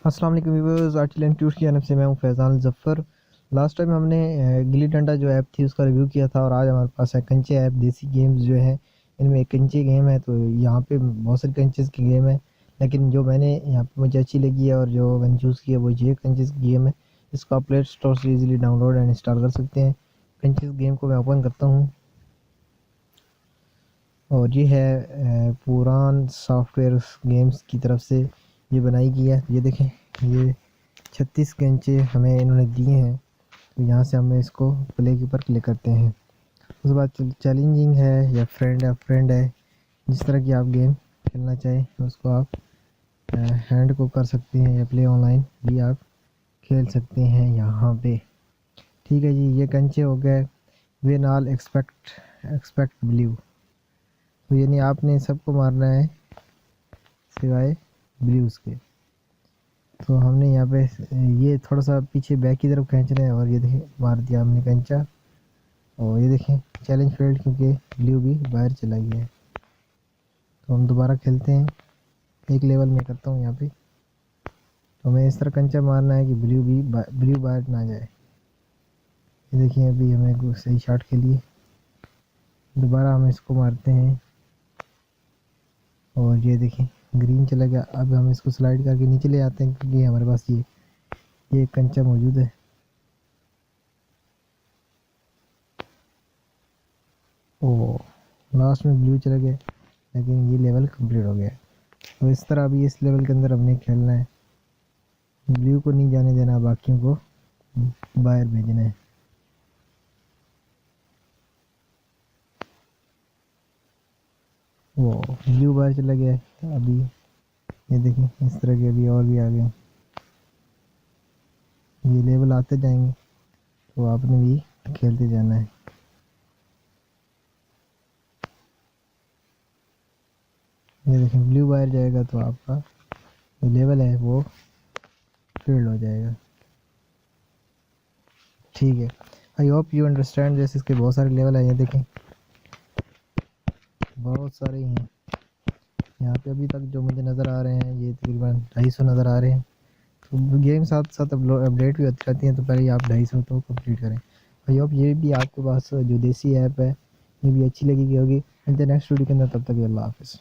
अस्सलाम वालेकुम viewers, आर्टिल and tweet की जानब से मैं हूं फैज़ान ज़फ़र। लास्ट टाइम हमने गिल्ली डंडा जो ऐप थी उसका रिव्यू किया था और आज हमारे पास है कंचे ऐप। देसी गेम्स जो है इनमें एक कंचे गेम है, तो यहाँ पे बहुत सारे कंचेस की गेम है, लेकिन जो मैंने यहाँ पे मुझे अच्छी लगी है और जो मैंने चूज़ किया वो ये कंचेस की गेम है। इसको आप प्ले स्टोर से ईज़िली डाउनलोड एंड इंस्टॉल कर सकते हैं। कंचेस गेम को मैं ओपन करता हूँ और ये है पुरान सॉफ्टवेयर गेम्स की तरफ से ये बनाई गई है। ये देखें, ये 36 कंचे हमें इन्होंने दिए हैं, तो यहाँ से हमें इसको प्ले के ऊपर क्लिक करते हैं। उसके बाद चैलेंजिंग है या फ्रेंड है, जिस तरह की आप गेम खेलना चाहें उसको आप हैंड को कर सकते हैं या प्ले ऑनलाइन भी आप खेल सकते हैं यहाँ पे। ठीक है जी, ये कंचे हो गए। वे नाल एक्सपेक्ट ब्लू, तो यानी आपने सबको मारना है सिवाय ब्लूज़ के। तो हमने यहाँ पे ये थोड़ा सा पीछे बैक की तरफ खींचना है और ये देखें मार दिया हमने कंचा। और ये देखें चैलेंज फेल्ड, क्योंकि ब्लू भी बाहर चला गया है। तो हम दोबारा खेलते हैं, एक लेवल में करता हूँ यहाँ पे। तो हमें इस तरह कंचा मारना है कि ब्लू बाहर ना जाए। ये देखिए अभी हमें सही शॉट खेलिए, दोबारा हम इसको मारते हैं और ये देखें ग्रीन चला गया। अब हम इसको स्लाइड करके नीचे ले आते हैं, क्योंकि हमारे पास ये कंचा मौजूद है। ओ, लास्ट में ब्लू चला गया, लेकिन ये लेवल कंप्लीट हो गया। तो इस तरह अभी इस लेवल के अंदर हमने खेलना है, ब्लू को नहीं जाने देना, बाकियों को बाहर भेजना है। वो ब्लू बाहर चला गया है। अभी ये देखें इस तरह के अभी और भी आ गए, ये लेवल आते जाएंगे, तो आपने भी खेलते जाना है। ये देखें ब्लू बाहर जाएगा तो आपका जो लेवल है वो फेल हो जाएगा। ठीक है, I hope you understand this. इसके बहुत सारे लेवल हैं, ये देखें बहुत सारे ही हैं। यहाँ पे अभी तक जो मुझे नज़र आ रहे हैं ये तकरीबन 250 नज़र आ रहे हैं। तो गेम साथ साथ अपडेट भी होती रहती हैं, तो पहले आप 250 तो कंप्लीट करें। आई होप ये भी आपके पास जो देसी ऐप है ये भी अच्छी लगेगी होगी। नेक्स्ट वीडियो के अंदर, तब तक अल्लाह हाफ़िज़।